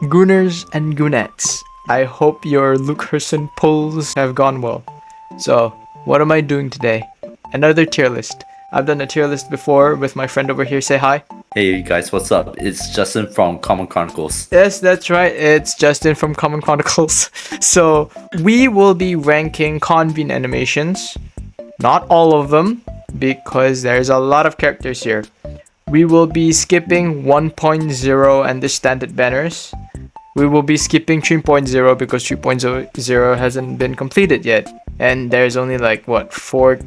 Gooners and Goonettes. I hope your Luke Herson pulls have gone well. So, what am I doing today? Another tier list. I've done a tier list before with my friend over here. Say hi. Hey guys, what's up? It's Justin from Common Chronicles. Yes, that's right. It's Justin from Common Chronicles. So, we will be ranking Convene animations. Not all of them, because there's a lot of characters here. We will be skipping 1.0 and the standard banners. We will be skipping 3.0 because 3.0 hasn't been completed yet. And there's only like, what, four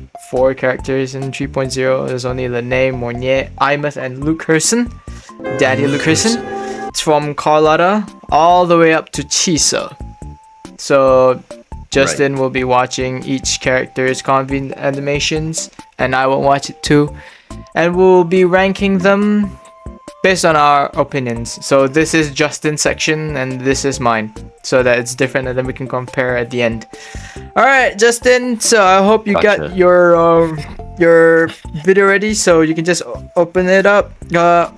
characters in 3.0. There's only Lene, Mornier, Imeth, and Luke Herson. Daddy Luke Herson. It's from Carlotta all the way up to Chisa. So Justin will be watching each character's Convene animations, and I will watch it too. And we'll be ranking them based on our opinions. So this is Justin's section and this is mine, so that it's different and then we can compare at the end. Alright, Justin, so I hope you got your video ready, so you can just open it up.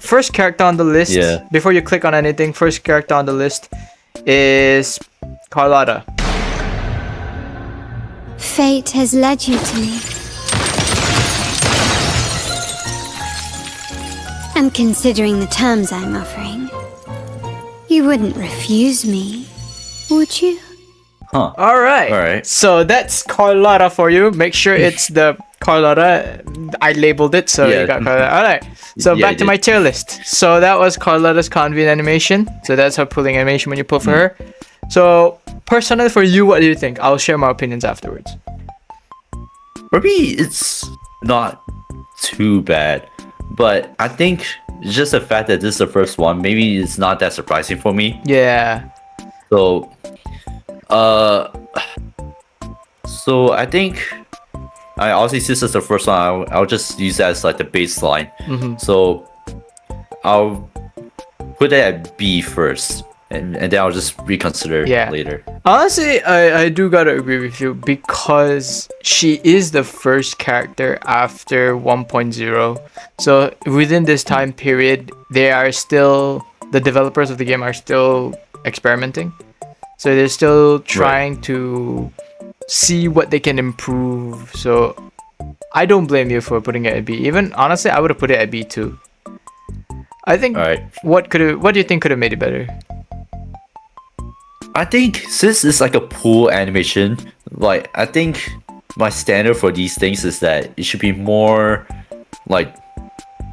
First character on the list, before you click on anything, first character on the list is Carlotta. Fate has led you to me. And considering the terms I'm offering, you wouldn't refuse me, would you? Huh. Alright. So that's Carlotta for you. Make sure it's the Carlotta. I labeled it, so you got Carlotta. Alright. So back to my tier list. So that was Carlotta's Convene animation. So that's her pulling animation when you pull for her. So personally for you, what do you think? I'll share my opinions afterwards. For me, it's not too bad. But I think just the fact that this is the first one, maybe it's not that surprising for me. Yeah. So, I think obviously since it's the first one, I'll just use that as like the baseline. So I'll put it at B first, and then I'll just reconsider later. Honestly, I do gotta agree with you because she is the first character after 1.0. So within this time period, the developers of the game are still experimenting. So they're still trying to see what they can improve. So I don't blame you for putting it at B. Even honestly, I would have put it at B too. I think what do you think could have made it better? I think since it's like a pool animation, like I think my standard for these things is that it should be more like,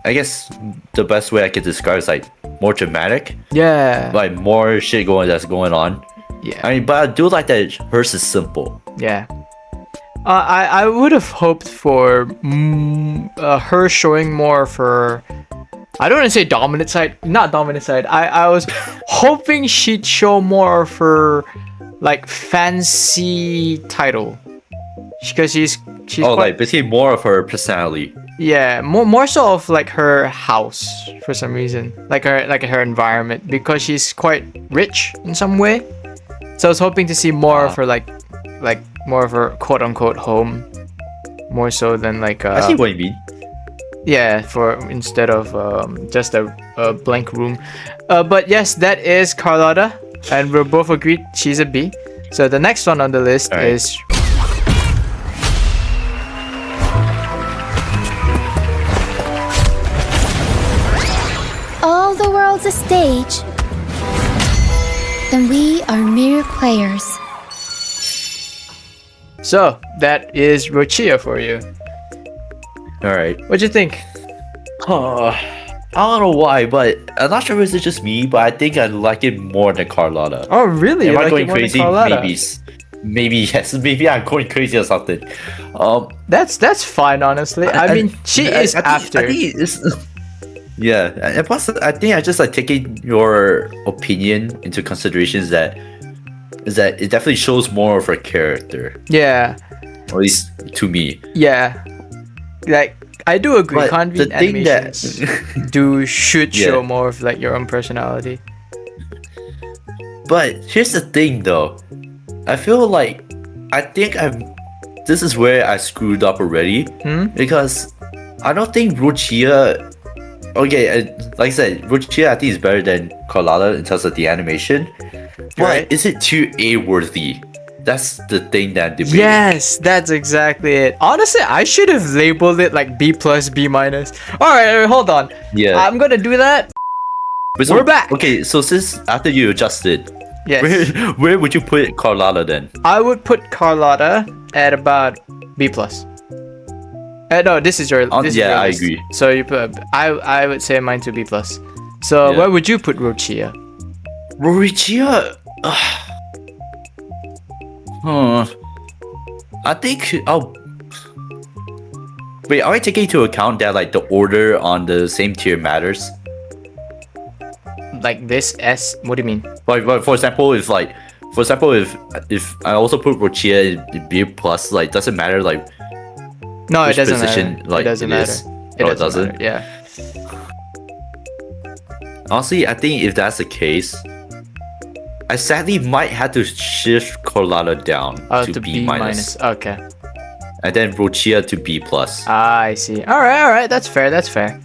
I guess the best way I could describe is like more dramatic. Yeah. Like more shit that's going on. Yeah. I mean, but I do like that hers is simple. Yeah. I would have hoped for her showing more of her, I don't want to say dominant side, not dominant side. I was hoping she'd show more of her like fancy title, because she's like basically more of her personality. Yeah, more so of like her house for some reason, like her environment, because she's quite rich in some way. So I was hoping to see more of her like more of her quote unquote home, more so than like I see what you mean. Yeah, instead of just a blank room. But yes, that is Carlotta, and we're both agreed she's a B. So the next one on the list is All the world's a stage, and we are mere players. So that is Roccia for you. Alright. What'd you think? I don't know why, but I'm not sure if it's just me, but I think I like it more than Carlotta. Oh, really? Am I going crazy? Maybe yes. Maybe I'm going crazy or something. That's fine, honestly. I mean, she is after. I think it's, yeah, and plus, I think I just like taking your opinion into consideration is that it definitely shows more of her character. Yeah. Or at least to me. Yeah. Like, I do agree. But Convene animations should show more of like your own personality. But here's the thing, though. I feel like this is where I screwed up already, because I don't think Roccia okay, like I said, Roccia I think is better than Carlotta in terms of the animation. But Right. is it too A worthy? That's the thing that I'm debating. Yes, that's exactly it. Honestly, I should have labeled it like B plus, B minus. All right, hold on. Yeah. I'm gonna do that. But We're back. Okay, so since after you adjusted, Yes. where would you put Carlotta then? I would put Carlotta at about B plus. No, this is your. This is yeah, your I list. agree. So you put. I would say mine to B plus. So Yeah. where would you put Roccia? Roccia. I think I'll. Wait, are we taking into account that like the order on the same tier matters? Like this S? What do you mean? Like, for example, if I also put Roccia in B plus, like doesn't matter like No, which it doesn't position matter. like It doesn't it matter. is. Oh, it doesn't? matter. Yeah. Honestly, I think if that's the case, I sadly might have to shift Carlotta down To B minus, Okay. and then Roccia to B plus. I see. All right. That's fair. That's fair.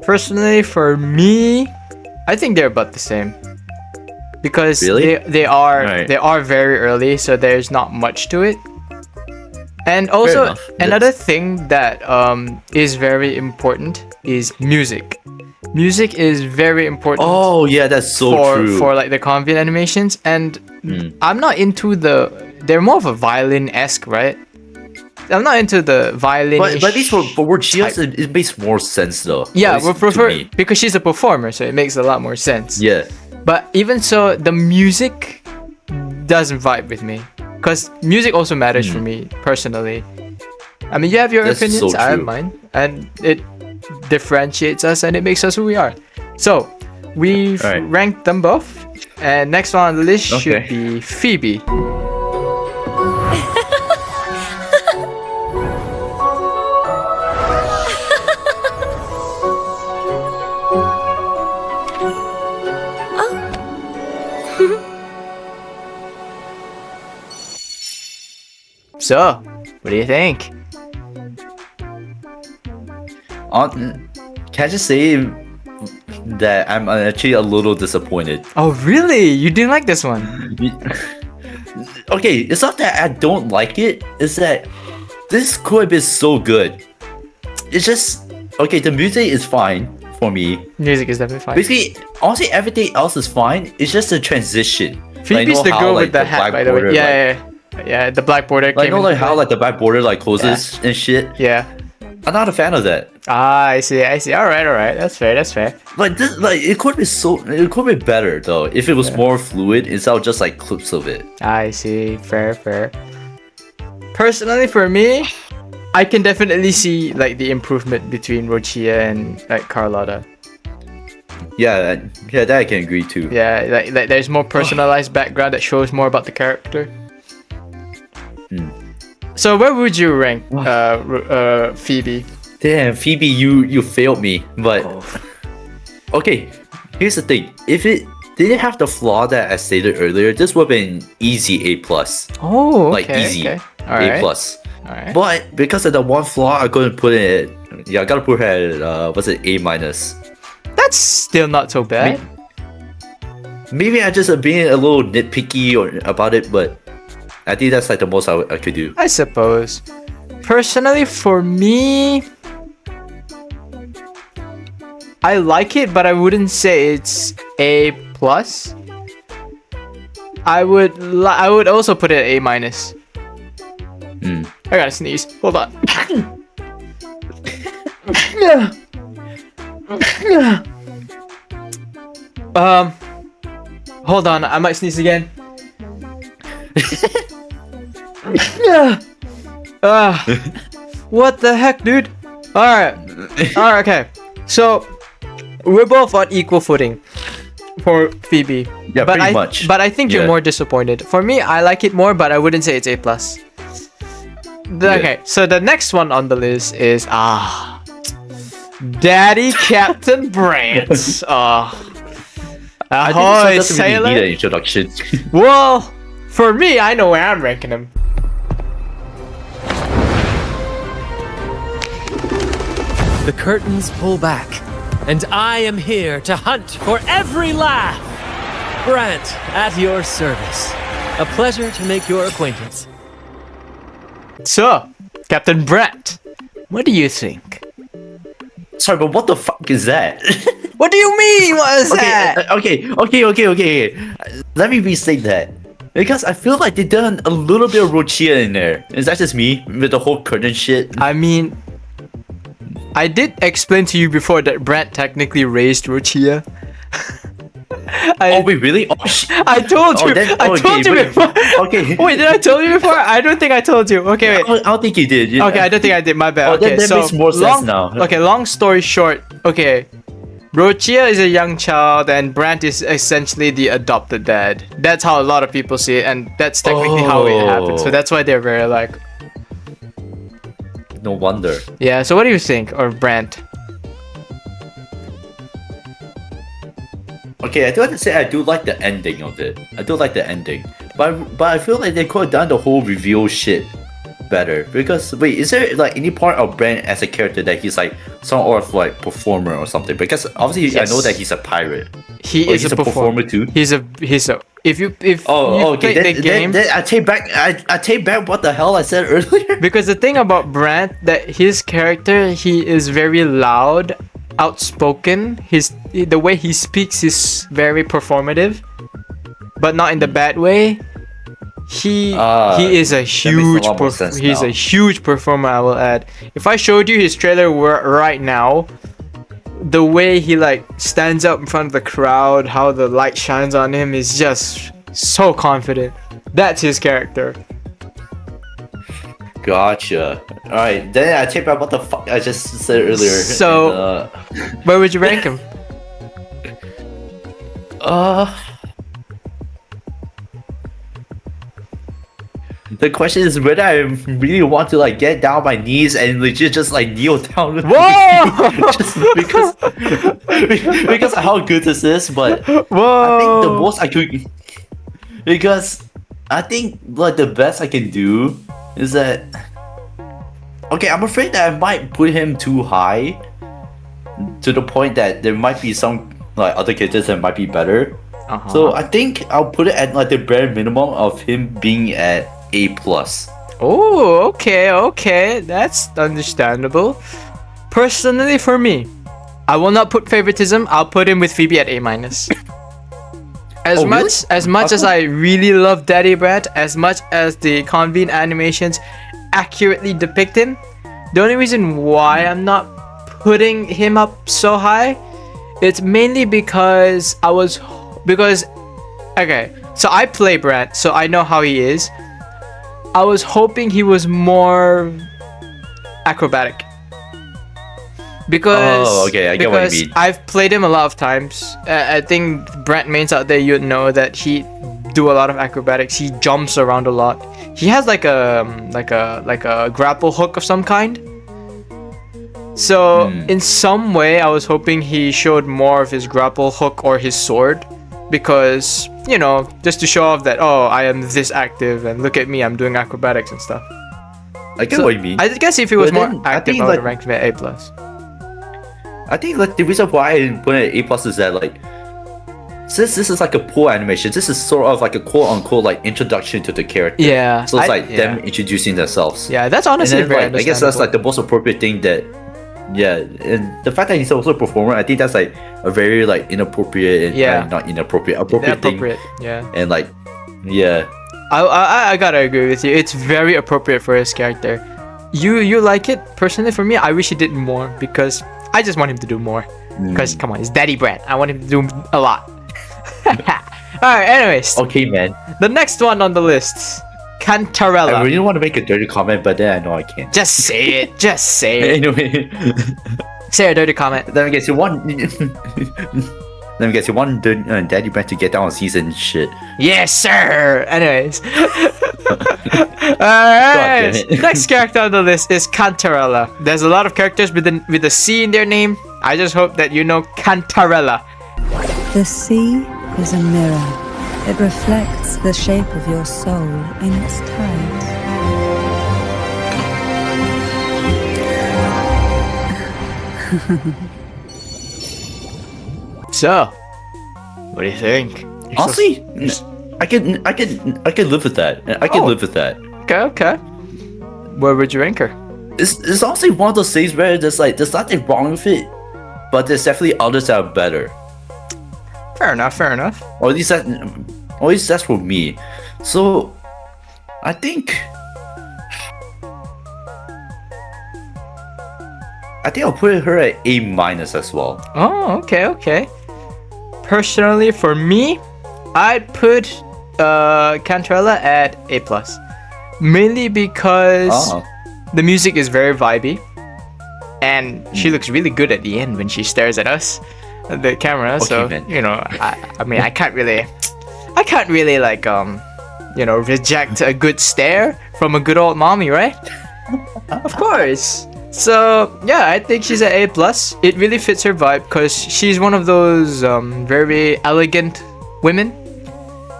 Personally, for me, I think they're about the same. Because Really? they are Right. they are very early, so there's not much to it. And also enough. another thing that is very important is music. Music is very important. Oh yeah, that's so true. For like the Convene animations, and I'm not into they're more of a violin-esque, right? I'm not into the violin. but at least for Roccia, it makes more sense though. Yeah, At we least to prefer me. because she's a performer, so it makes a lot more sense. Yeah. But even so, the music doesn't vibe with me, because music also matters for me personally. I mean, you have your That's opinions, so I have true. mine, and it differentiates us and it makes us who we are. So we've Alright. ranked them both, and next one on the list should Okay. be Phoebe. So, what do you think? Can I just say that I'm actually a little disappointed? Oh, really? You didn't like this one? Okay, it's not that I don't like it, it's that this could have been so good. It's just, okay, the music is fine for me. Music is definitely fine. Basically, honestly, everything else is fine. It's just the transition. Phoebe's Like, the how, girl like, with the hat, black by the way. border, Yeah, the black border Like, came you know, like into how play. like the black border like closes and shit. Yeah. I'm not a fan of that. Ah, I see. All right. That's fair. Like this, like it could be better though if it was more fluid instead of just like clips of it. I see. Fair. Personally, for me, I can definitely see like the improvement between Roccia and like Carlotta. Yeah, that I can agree to. Yeah, like there's more personalized background that shows more about the character. So where would you rank Phoebe? Damn, Phoebe, you failed me. But okay, here's the thing: if it didn't have the flaw that I stated earlier, this would have been easy A plus, Oh, like easy Okay. All A right. plus. All right. But because of the one flaw, I couldn't put it. Yeah, I gotta put her at what's it, A minus. That's still not so bad. Maybe I just being a little nitpicky about it, but I think that's like the most I could do. I suppose. Personally, for me, I like it, but I wouldn't say it's A plus. I would also put it at A minus. I gotta sneeze. Hold on. Hold on. I might sneeze again. What the heck, dude? Alright, okay. So, we're both on equal footing for Phoebe. Yeah, but pretty much. But I think you're Yeah. more disappointed. For me, I like it more, but I wouldn't say it's A+. Okay, so the next one on the list is, Daddy Captain Brant. I think this one Ahoy, doesn't really sailor. need an introduction. Well, for me, I know where I'm ranking him. The curtains pull back, and I am here to hunt for every laugh. Brant, at your service. A pleasure to make your acquaintance. So, Captain Brant, what do you think? Sorry, but what the fuck is that? What do you mean? What is that? Okay. Let me restate that. Because I feel like they done a little bit of Roccia in there. Is that just me with the whole curtain shit? I mean, I did explain to you before that Brant technically raised Roccia. Oh wait, really? Oh shit! I told you. I told you before. Okay. Wait, did I tell you before? I don't think I told you. Okay, wait. I don't think you did. Okay, I don't think I did. My bad. Oh, Okay, that so makes more sense now. Okay, long story short. Okay, Roccia is a young child, and Brant is essentially the adopted dad. That's how a lot of people see it, and that's technically how it happened. So that's why they're very like. No wonder. Yeah. So what do you think of Brant? Okay, I do have to say I do like the ending of it. I do like the ending, but I feel like they could have done the whole reveal shit better. Because wait, is there like any part of Brant as a character that he's like some sort of like performer or something? Because obviously Yes. I know that he's a pirate. He Oh, is he's a performer too. He's a if you Okay. played the game. Then I take back. I take back what the hell I said earlier. Because the thing about Brant, that his character, he is very loud, outspoken. The way he speaks is very performative, but not in the bad way. He is a huge lot more sense he's now. a huge performer, I will add. If I showed you his trailer right now, the way he like stands up in front of the crowd, how the light shines on him is just so confident. That's his character. Gotcha. All right, then I take back what the fuck I just said earlier. So- Where would you rank him? The question is whether I really want to like get down on my knees and legit just like kneel down. Whoa! Just because of how good this is, but Whoa! I think the most I could, because I think like the best I can do is that, okay, I'm afraid that I might put him too high to the point that there might be some like other characters that might be better. So I think I'll put it at like the bare minimum of him being at A+. Oh, okay, that's understandable. Personally, for me, I will not put favoritism. I'll put him with Phoebe at A-. Oh, really? As much as I really love Daddy Brant, as much as the Convene animations accurately depict him, the only reason why I'm not putting him up so high, it's mainly because okay, so I play Brant, so I know how he is. I was hoping he was more acrobatic. Because okay, I get what you mean. I've played him a lot of times. I think Brant mains out there, you'd know that he do a lot of acrobatics. He jumps around a lot. He has like a grapple hook of some kind. So in some way, I was hoping he showed more of his grapple hook or his sword, because you know, just to show off that, oh, I am this active and look at me, I'm doing acrobatics and stuff. I get what you mean. I guess if he was But more then, I active, think, I would like- rank him at A+. I think like the reason why I put it at A+ is that like, since this is like a pool animation, this is sort of like a quote unquote like introduction to the character. Yeah, So it's I- like them introducing themselves. Yeah, that's And honestly then very like, I guess that's understandable. like the most appropriate thing that, yeah, and the fact that he's also a performer, I think that's like a very like inappropriate and Yeah. not inappropriate, appropriate thing. appropriate. Yeah, And like, yeah, I gotta agree with you. It's very appropriate for his character. You like it? Personally, for me, I wish he did more, because I just want him to do more. Because come on, it's Daddy Brant. I want him to do a lot. Alright, anyways, okay, man. the next one on the list, Cantarella. I really want to make a dirty comment, but then I know I can't. Just say it. Just say it. Anyway, Say a dirty comment. let me guess, you want. Let me guess, you want Daddy Brant to get down on season shit. Yes, sir. Anyways. damn Alright. it. Next character on the list is Cantarella. There's a lot of characters with a C in their name. I just hope that you know Cantarella. The sea is a mirror. It reflects the shape of your soul in its tides. So, what do you think? Honestly, I can live with that. I can live with that. Okay. Where would you rank her? It's honestly one of those things where there's nothing wrong with it, but there's definitely others that are better. Fair enough. Or at least that's for me. So, I think I'll put her at A- as well. Oh, okay. Personally, for me, I'd put Cantarella at A+. Mainly because the music is very vibey, and she looks really good at the end when she stares at us, at the camera. Okay, so man. you know, I mean, I can't really like reject a good stare from a good old mommy, right? Of course. So yeah, I think she's at A+. It really fits her vibe because she's one of those very elegant women.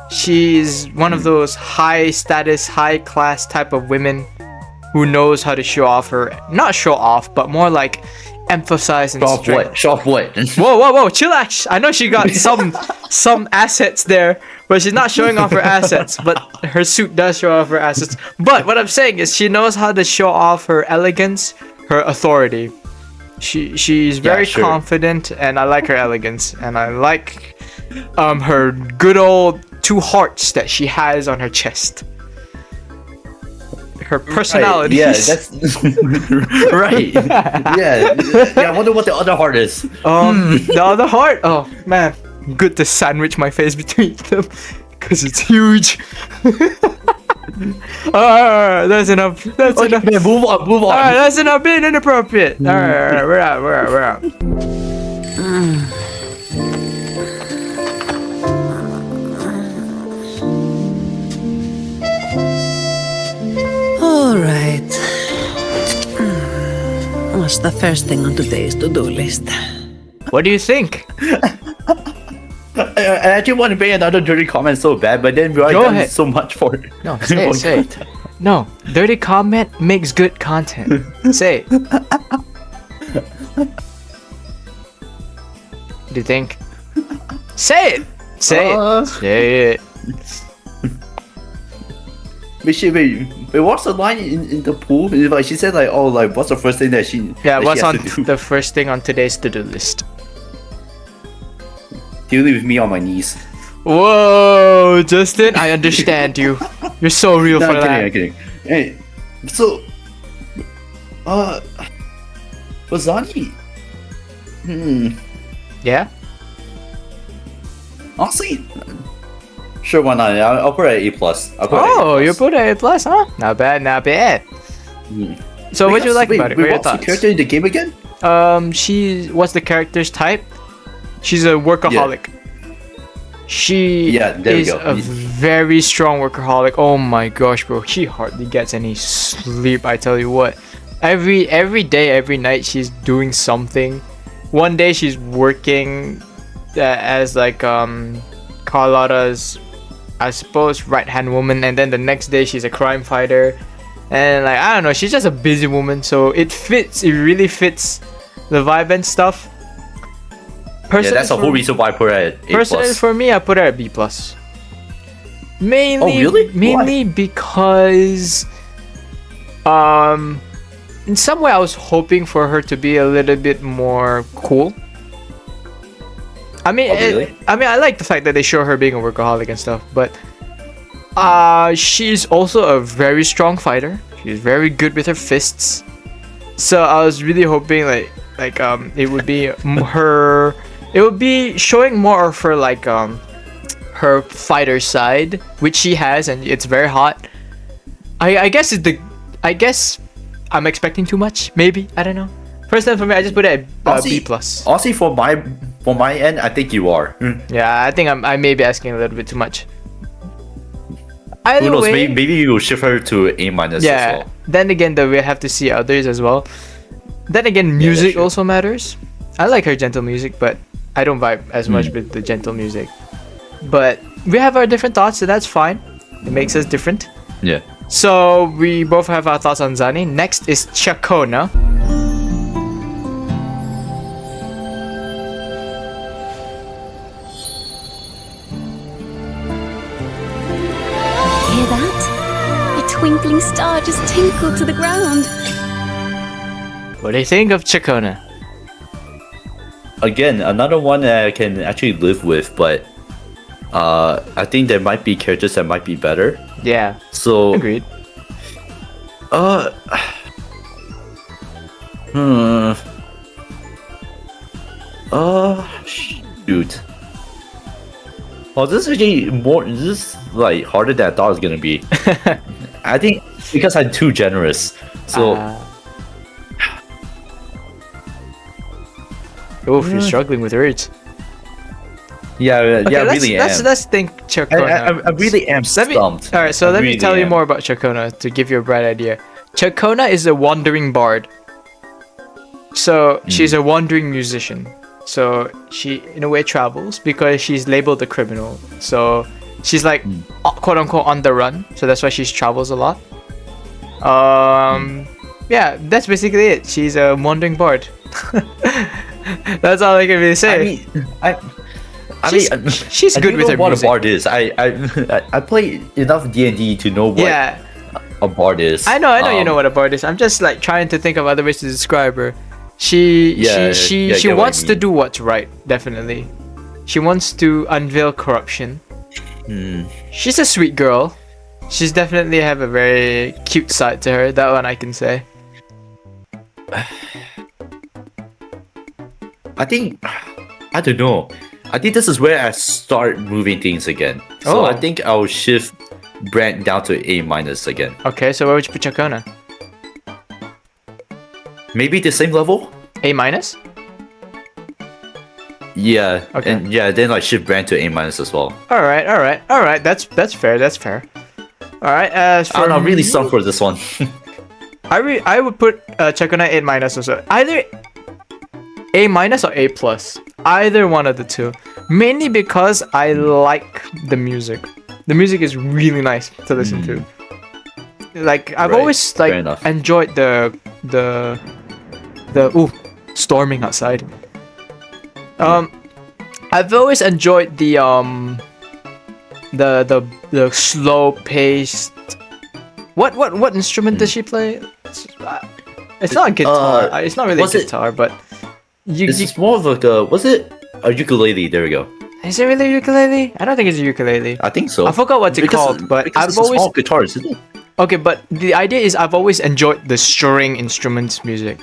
She's one of those high status, high class type of women who knows how to not show off, but more like emphasize and strength. Show off what? Whoa, chillax. I know she got some assets there, but she's not showing off her assets, but her suit does show off her assets. But what I'm saying is she knows how to show off her elegance, her authority. She's very confident, and I like her elegance, and I like her good old 2 hearts that she has on her chest. Her personality. Right, yeah, that's right. Yeah. I wonder what the other heart is. The other heart. Oh man, good to sandwich my face between them because it's huge. That's enough. That's enough. Man, move on. Alright, that's enough being inappropriate. Alright, we're out. All right. What's the first thing on today's to-do list? What do you think? I actually want to make another dirty comment so bad, but then we already Go done ahead. so much for it. No, say it. No, dirty comment makes good content. Say it. What do you think? Say it. Say it. Wait, what's the line in the pool? Like she said, what's the first thing that she? Yeah, that what's she has on to do? the first thing on today's to-do list? Dealing with me on my knees. Whoa, Justin, I understand you. You're so real No, for that. I'm kidding. Hey, so, for Zani, Yeah? honestly, sure, why not? I'll put her at A+. You put A+, huh? Not bad. So what do you like about it? What are your what's the thoughts? character in the game again? What's the character's type? She's a workaholic. She there we is go. a very strong workaholic. Oh my gosh, bro. She hardly gets any sleep, I tell you what. Every day, every night, she's doing something. One day she's working as like Carlotta's, I suppose, right-hand woman, and then the next day she's a crime fighter. And like, I don't know, she's just a busy woman, so it really fits the vibe and stuff. Yeah, that's the whole reason why I put her at A+. Personally, for me, I put her at B+. Mainly, really? Mainly because, in some way, I was hoping for her to be a little bit more cool. I mean, really? I like the fact that they show her being a workaholic and stuff, but she's also a very strong fighter. She's very good with her fists. So I was really hoping it would be her. It would be showing more of her her fighter side, which she has, and it's very hot. I guess I'm expecting too much. Maybe, I don't know. First time for me, I just put it at B+. Honestly, for my end, I think you are. Yeah, I think I may be asking a little bit too much. Either Who knows? way, Maybe you will shift her to A- as well. Then again, we have to see others as well. Then again, music true. also matters. I like her gentle music, but I don't vibe as much with the gentle music. But we have our different thoughts, so that's fine. It makes us different. Yeah. So we both have our thoughts on Zani. Next is Ciaccona. hear that? A twinkling star just tinkled to the ground. What do you think of Ciaccona? Again, another one that I can actually live with, but I think there might be characters that might be better. Yeah, So, agreed. Shoot. Oh, this is actually more. This is like harder than I thought it was gonna be. I think because I'm too generous. So, Oof, you're struggling with words. yeah, Okay, I really am. let's think Ciaccona. I really am stumped. Alright, so I let me really tell you am. more about Ciaccona to give you a bright idea. Ciaccona is a wandering bard. So she's a wandering musician. So she, in a way, travels because she's labeled a criminal. So she's like, quote unquote, on the run. So that's why she travels a lot. Yeah, that's basically it. She's a wandering bard. That's all I can really say. She's good with her what music. a bard is. I play enough D&D to know what Yeah, a bard is. I know you know what a bard is. I'm just like trying to think of other ways to describe her. She I get what you wants to mean. do what's right, definitely. She wants to unveil corruption. She's a sweet girl. She's definitely have a very cute side to her. That one I can say. I think I don't know. I think this is where I start moving things again. So Oh. I think I'll shift Brant down to A minus again. Okay, so where would you put Ciaccona? Maybe the same level? A minus? Yeah. Okay. And yeah, then like shift Brant to A minus as well. All right. That's fair. That's fair. All right. As for I'm really me, stumped for this one. I would put Ciaccona A minus also. Either A minus or A plus. Either one of the two. Mainly because I like the music. The music is really nice to listen to. Like I've Right, always fair like enough. enjoyed the storming outside. I've always enjoyed the slow paced. What instrument does she play? It's not a guitar. It's not really a was it- guitar, but This is more of like a a ukulele, there we go. is it really a ukulele? I don't think it's a ukulele. I think so. I forgot what it's called, but because I've it's a always small guitar, isn't it? okay. But the idea is I've always enjoyed the string instruments music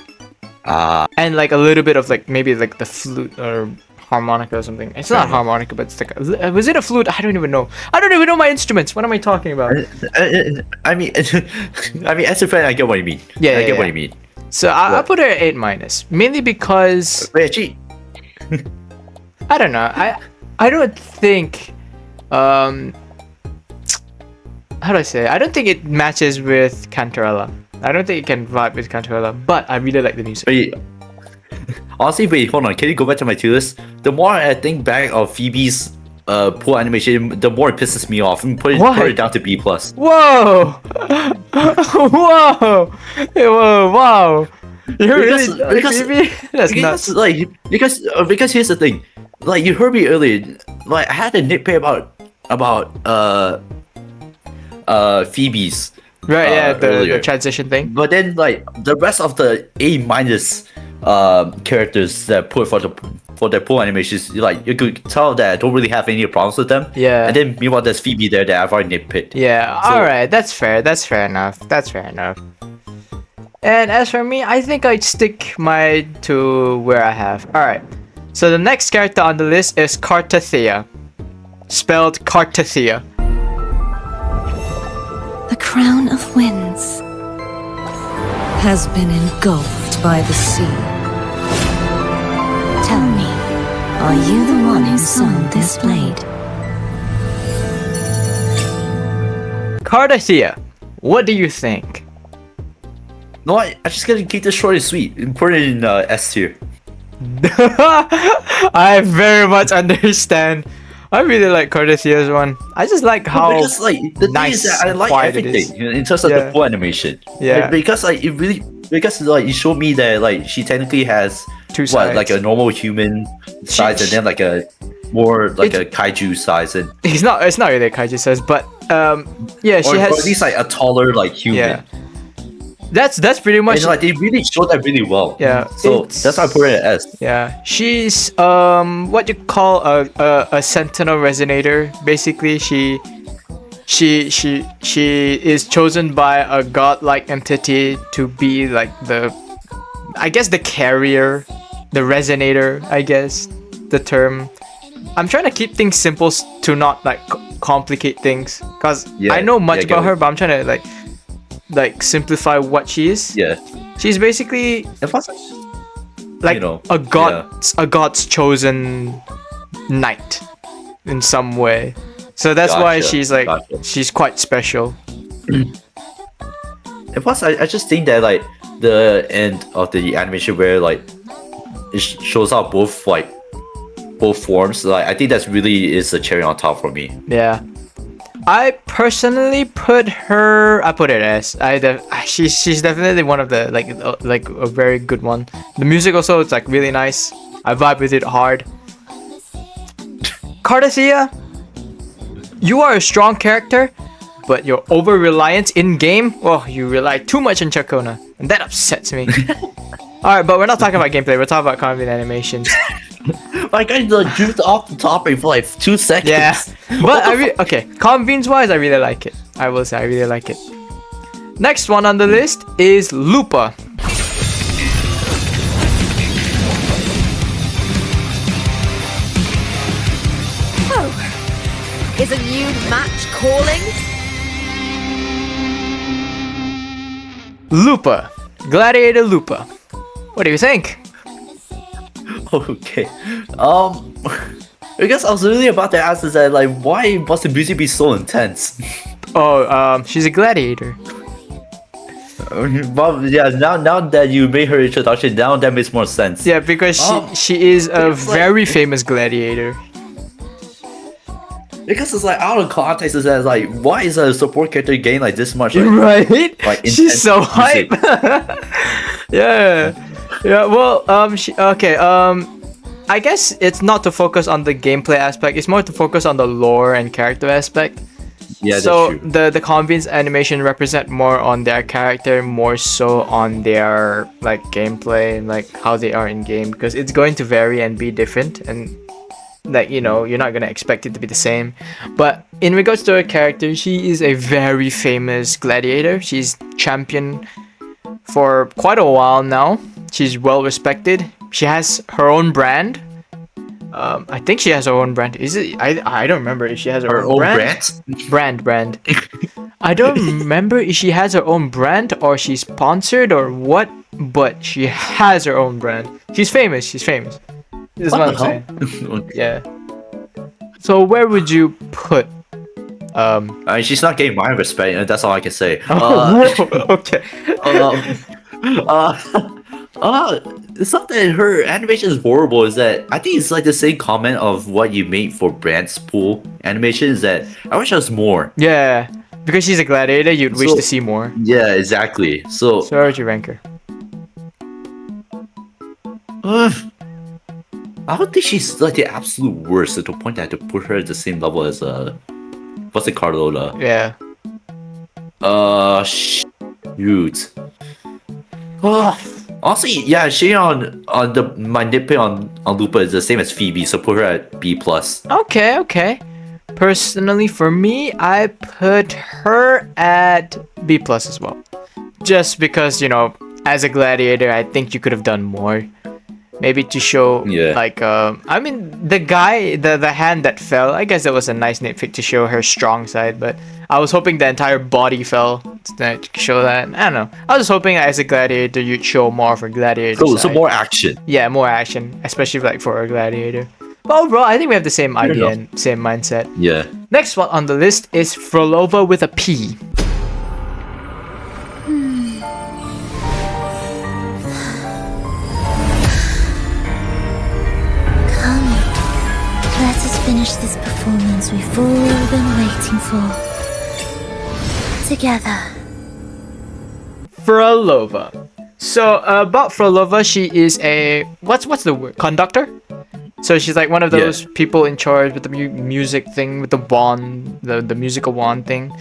and like a little bit of like maybe like the flute or harmonica or something. It's not harmonica, but it's like was it a flute? I don't even know. I don't even know my instruments. What am I talking about? I mean, as a friend, I get what you mean. Yeah, I yeah, get what yeah. you mean. So I put her at 8 minus mainly because Wait, actually, I don't know. I don't think how do I say? I don't think it matches with Cantarella. I don't think it can vibe with Cantarella, but I really like the music. wait. Honestly, wait, hold on. Can you go back to my tier list? The more I think back of Phoebe's poor animation, the more it pisses me off. And put Why? it down to B plus. Whoa! Whoa! Whoa! Wow! You really like Phoebe? That's nuts. Because here's the thing, like you heard me earlier, like I had a nitpick about Phoebe's Right? Yeah, the earlier. transition thing. But then like the rest of the A minus characters that put for their pool animations, like you could tell that I don't really have any problems with them. Yeah. And then meanwhile there's Phoebe there that I've already nitpicked. Yeah. So- All right. That's fair. That's fair enough. That's fair enough. And as for me, I think I'd stick my to where I have. All right. So the next character on the list is Cartethyia, spelled Cartethyia. The crown of winds. Has been engulfed by the sea. Tell me, are you the one who sung this blade? Cartethyia, what do you think? No, I just gotta keep this short and sweet and put it in S tier. I very much understand. I really like Cartethia's one. I just like how Because like the nice thing is that I and like quiet it everything is. in terms of Yeah. the pool animation. Yeah. And because like it showed me that like she technically has Two what, like sides. a normal human size and then like a more like a kaiju size and it's not really a kaiju size, but Yeah, she or has. at least like a taller like human. Yeah. That's pretty much. And like they really showed that really well. Yeah, So it's- that's why I put it as. Yeah, she's what you call a sentinel resonator. Basically, she is chosen by a godlike entity to be like I guess the carrier, the resonator. I guess the term. I'm trying to keep things simple to not like complicate things, cause Yeah, I know much yeah, I get about it. her, but I'm trying to like simplify what she is. Yeah. She's basically And plus, like you know, a god's chosen knight in some way. So that's why Gotcha, she's like gotcha. she's quite special. And plus, I just think that like the end of the animation where like it shows out both forms. Like I think that's really is a cherry on top for me. Yeah. I personally put it as she's definitely one of the like a very good one. The music also is like really nice. I vibe with it hard. Cartethyia, you are a strong character, but your over reliance in game, you rely too much on Ciaccona, and that upsets me. Alright, but we're not talking about gameplay, we're talking about Convene animations. Like I drift off the topic for like 2 seconds. Yeah, but okay, Convenes wise, I really like it. I will say I really like it. Next one on the list is Lupa. Oh, is a new match calling? Lupa, Gladiator Lupa. What do you think? Okay. Because I was really about to ask is that like why must the music be so intense? She's a gladiator. Well, yeah, now that you made her introduction, now that makes more sense. Yeah, because she is a very famous gladiator. Because it's like out of context is that like why is a support character gain like this much Right? like She's intense so music? hype. Yeah. Yeah, well, I guess it's not to focus on the gameplay aspect, it's more to focus on the lore and character aspect. Yeah, So that's true. the Convene's animation represent more on their character, more so on their like gameplay and like how they are in game, because it's going to vary and be different, and like you're not gonna expect it to be the same. But in regards to her character, she is a very famous gladiator. She's champion for quite a while now. She's well respected. She has her own brand. I think she has her own brand. Is it? I don't remember if she has her own brand. Brand. I don't remember if she has her own brand or she's sponsored or what, but she has her own brand. She's famous. This is what I'm saying. Okay. Yeah. So where would you put? I mean, she's not getting my respect, and that's all I can say. Okay. It's not that her animation is horrible. Is that I think it's like the same comment of what you made for Brant's pool animation. Is that I wish there was more. Yeah, because she's a gladiator, you'd wish So- to see more. Yeah, exactly. So So where would you rank her? I don't think she's like the absolute worst to the point that I have to put her at the same level as what's it, Carlotta? Yeah. Shoot. Honestly, yeah, she on the my nitpick on Lupa is the same as Phoebe, so put her at B plus. Okay. Personally, for me, I put her at B plus as well. Just because, as a gladiator, I think you could have done more. Maybe to show, I mean, the guy, the hand that fell, I guess that was a nice nitpick to show her strong side, but I was hoping the entire body fell to show that. I don't know. I was hoping as a gladiator, you'd show more for gladiator So side. more action. Yeah, more action, especially like for a gladiator. But overall, I think we have the same idea and same mindset. Yeah. Next one on the list is Phrolova with a P. Come, let us finish this performance we've all been waiting for. Together. Phrolova. So about Phrolova, she is a what's the word? Conductor? So she's like one of those people in charge with the music thing, with the wand, the musical wand thing.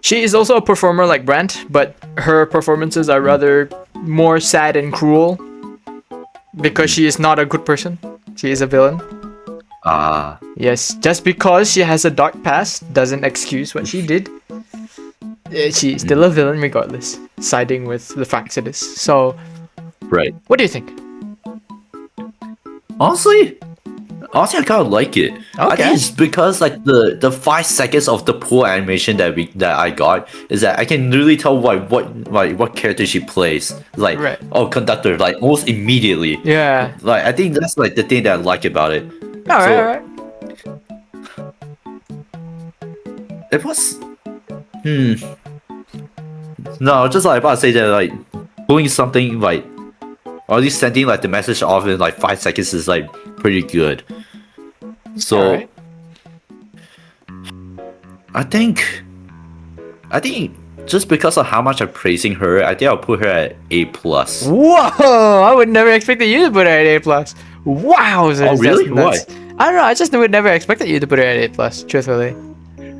She is also a performer like Brant, but her performances are rather more sad and cruel because she is not a good person. She is a villain. Yes, just because she has a dark past doesn't excuse what she did. She's still a villain regardless, siding with the facts it is. So, right. What do you think? Honestly, I kind of like it. I think it's because like the 5 seconds of the pool animation that I got is that I can literally tell what character she plays. Like conductor, like almost immediately. Yeah. Like I think that's like the thing that I like about it. Alright. It was No, I was just like about to say that like doing something like or at least sending like the message off in like 5 seconds is like pretty good. So I think just because of how much I'm praising her, I think I'll put her at A+. Whoa! I would never expected you to put her at A+. Wow! Oh really? Why? I don't know. I just would never expected you to put her at A+. Truthfully.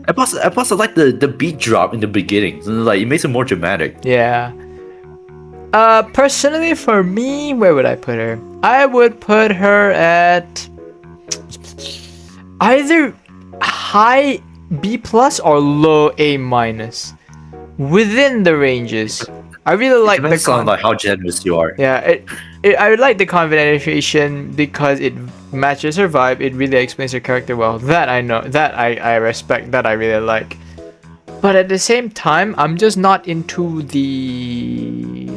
I plus I like the beat drop in the beginning. Like it makes it more dramatic. Yeah. Personally for me, where would I put her? I would put her at either high B+ or low A-. Within the ranges. I really like depends on like how generous you are. Yeah, I would like the Convene animation because it matches her vibe. It really explains her character well. That I know. That I respect. That I really like. But at the same time, I'm just not into the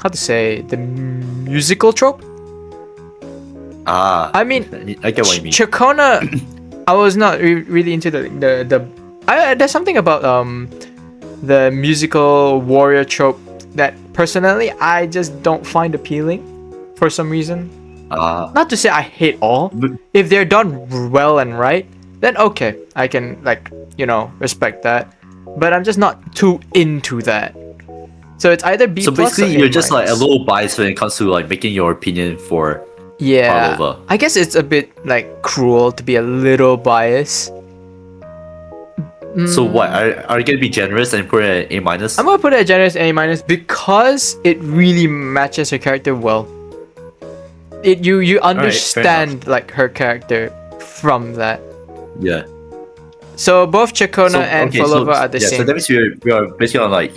how to say, the musical trope. I mean, I get what you mean. Ciaccona, I was not really into the there's something about the musical warrior trope that personally I just don't find appealing for some reason. Not to say I hate all. If they're done well and right, then okay, I can respect that. But I'm just not too into that. So it's either B+. So basically, or you're A-. just like a little biased when it comes to like making your opinion for Phrolova. I guess it's a bit like cruel to be a little biased. So what? Are you gonna be generous and put it at A-? I'm gonna put it at generous A- because it really matches her character well. You understand like her character from that. Yeah. So both Ciaccona and Phrolova are the same. So that means we are basically on like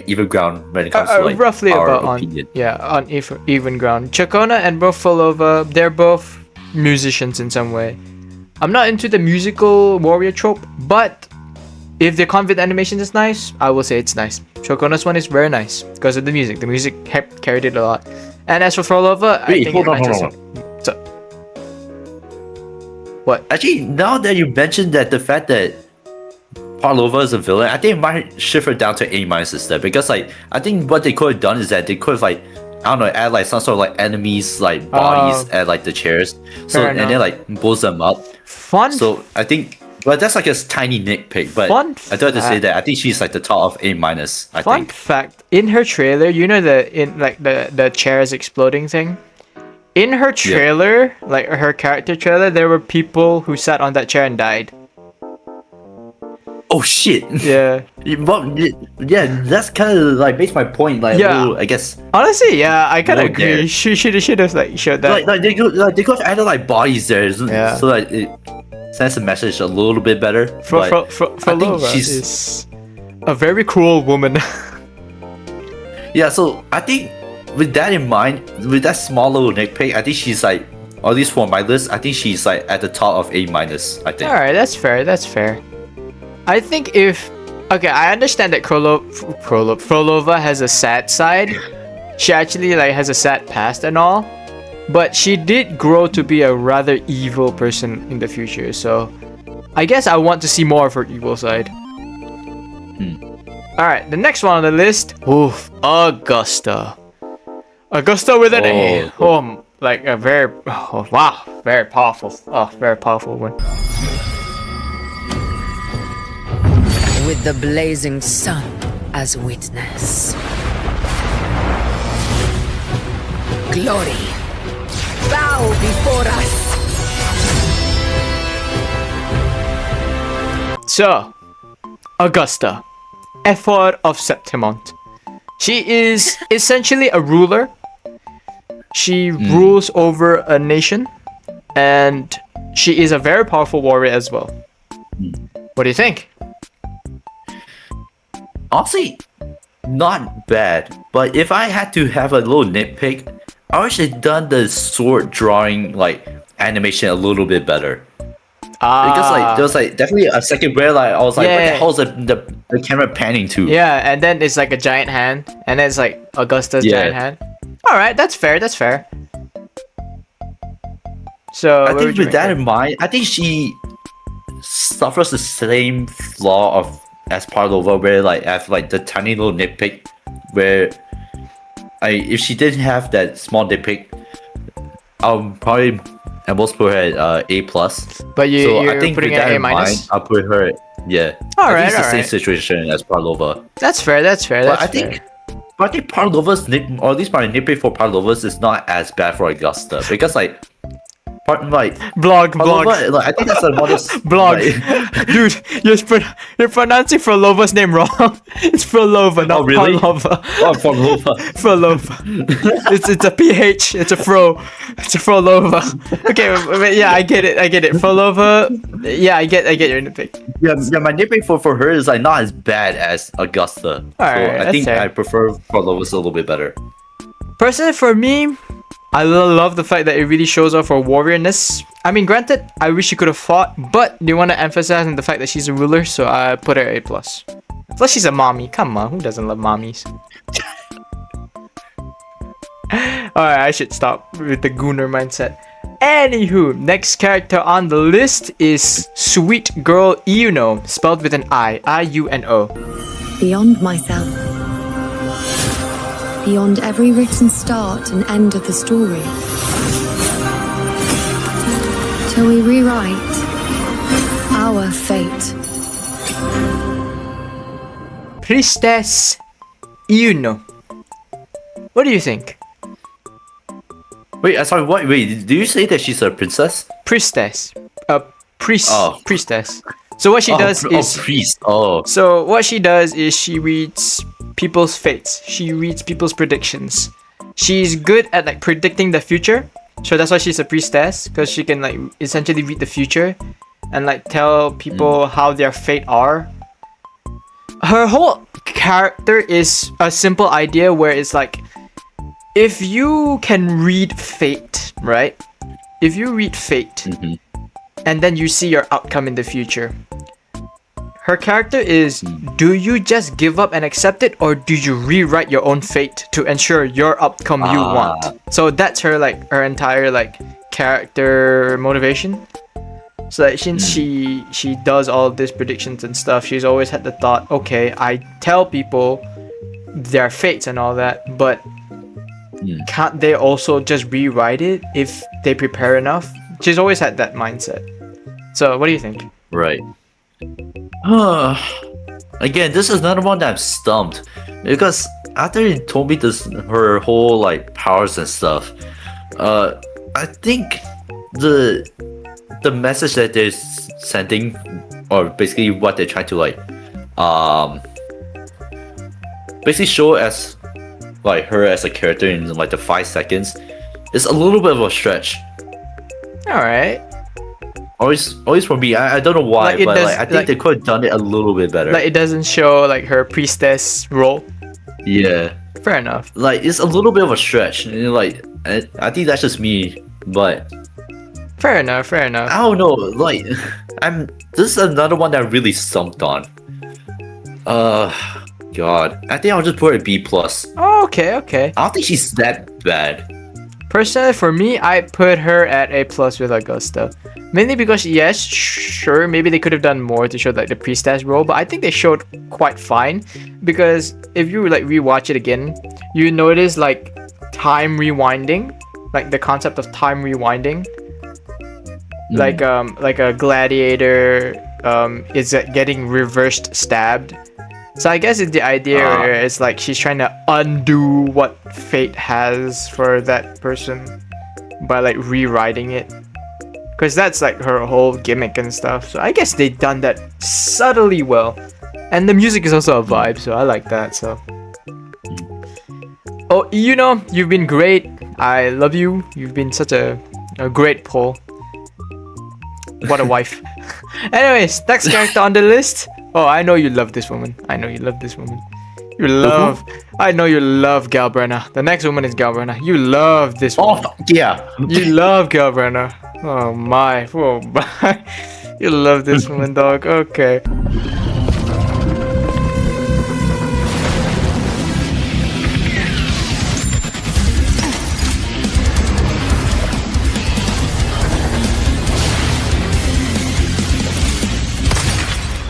even ground when it comes to like roughly our about opinion. on even ground. Ciaccona and both Phrolova, they're both musicians in some way. I'm not into the musical warrior trope, but if the Convene animation is nice, I will say it's nice. Ciaccona's one is very nice because of the music. The music carried it a lot. And as for Phrolova, I think hold on. So, what? Actually, now that you mentioned that the fact that Phrolova is a villain, I think it might shift her down to A- instead. Because like I think what they could have done is that they could have like add like some sort of like enemies like bodies at like the chairs. So and then like blows them up. So I think but that's like a tiny nitpick. But I do have to say that I think she's like the top of A-. Fun fact, in her trailer, you know the chairs exploding thing? In her trailer, like her character trailer, there were people who sat on that chair and died. Oh shit! Yeah. That's kind of like makes my point. Like, I guess. Honestly, I kind of agree. She should have like showed that. Like they could have added like bodies there, so that it sends a message a little bit better. Phrolova is a very cruel woman. Yeah, so I think with that in mind, with that small little nitpick, I think she's like, or at least for my list, I think she's like at the top of A-. I think. All right, that's fair. I think I understand that Phrolova has a sad side. She actually like has a sad past and all, but she did grow to be a rather evil person in the future. So I guess I want to see more of her evil side. All right, the next one on the list, Augusta. Augusta with an A. Like a very very powerful. Very powerful one. With the blazing sun as witness. Glory, bow before us. So, Augusta, effort of Septimont. She is essentially a ruler. She rules over a nation, and she is a very powerful warrior as well. What do you think? Honestly, not bad. But if I had to have a little nitpick, I wish they'd done the sword drawing like animation a little bit better. Because like there was like definitely a second where like I was like, what the hell is the camera panning to? Yeah, and then it's like a giant hand, and then it's like Augusta's giant hand. All right, that's fair. That's fair. So I think with that in mind, I think she suffers the same flaw as Phrolova, where like I have like the tiny little nitpick, where if she didn't have that small nitpick, I'll probably almost put her at A+. But you're I think putting with her that A-. in mind, I'll put her All I right, think it's the all same right. situation as Phrolova. That's fair. That's fair. But That's fair. I think Phrolova's or at least my nitpick for Phrolova's is not as bad for Augusta, because like Blog. Phrolova, like, I think that's a modest Blog. like- Dude, you're pronouncing Phrolova's name wrong. It's Phrolova, not really? Phrolova. Oh, Phrolova. Phrolova. It's a PH. It's a Fro. It's a Phrolova. Okay, wait, yeah, I get it. Phrolova. Yeah, I get your nitpick. Yeah, my nitpick for her is like not as bad as Augusta. Alright, I think that's fair. I prefer Phrolova's a little bit better. Personally, for me, I love the fact that it really shows off her warriorness. I mean, granted, I wish she could have fought, but they want to emphasize on the fact that she's a ruler, so I put her A+. Plus she's a mommy. Come on, who doesn't love mommies? Alright, I should stop with the gooner mindset. Anywho, next character on the list is Sweet Girl Iuno, spelled with an I. I-U-N-O. Beyond myself. Beyond every written start and end of the story. Till we rewrite our fate. Priestess Iuno. What do you think? Wait, sorry, what? Wait, do you say that she's a princess? Priestess. Priestess. So what she does is she reads people's fates. She reads people's predictions. She's good at like predicting the future. So that's why she's a priestess, because she can like essentially read the future and like tell people how their fate are. Her whole character is a simple idea where it's like, if you can read fate, right? If you read fate and then you see your outcome in the future, her character is, do you just give up and accept it, or do you rewrite your own fate to ensure your outcome you want? So that's her like her entire like character motivation. So like, since she does all this predictions and stuff, she's always had the thought, okay, I tell people their fates and all that, but can't they also just rewrite it if they prepare enough? She's always had that mindset. So what do you think? Right. Again, this is another one that I'm stumped, because after you told me this, her whole like powers and stuff, I think the message that they're sending, or basically what they're trying to like basically show as like her as a character in like the 5 seconds is a little bit of a stretch. All right. Always for me. I don't know why, Like, it but does- like I think like- they could have done it a little bit better. Like it doesn't show like her priestess role. Yeah, Fair enough. like it's a little bit of a stretch. You know, like I think that's just me, but Fair enough. I don't know. Like this is another one that I really stumped on. God, I think I'll just put her B+. Oh, okay. I don't think she's that bad. Personally, for me, I put her at A+ with Augusta. Mainly because, yes, sure, maybe they could have done more to show like the priestess role, but I think they showed quite fine. Because if you like rewatch it again, you notice like time rewinding, like the concept of time rewinding. Like a gladiator is getting reversed stabbed. So I guess it's the idea where it's like she's trying to undo what fate has for that person by like rewriting it. because that's like her whole gimmick and stuff. So I guess they done that subtly well, and the music is also a vibe, so I like that. So, oh, Iuno, you've been great. I love you. You've been such a great pull. What a wife. Anyways, next character on the list. Oh, I know you love this woman. I know you love this woman. I know you love Galbrena. The next woman is Galbrena. You love this woman. Oh, yeah. You love Galbrena. Oh my. You love this woman, dog. Okay.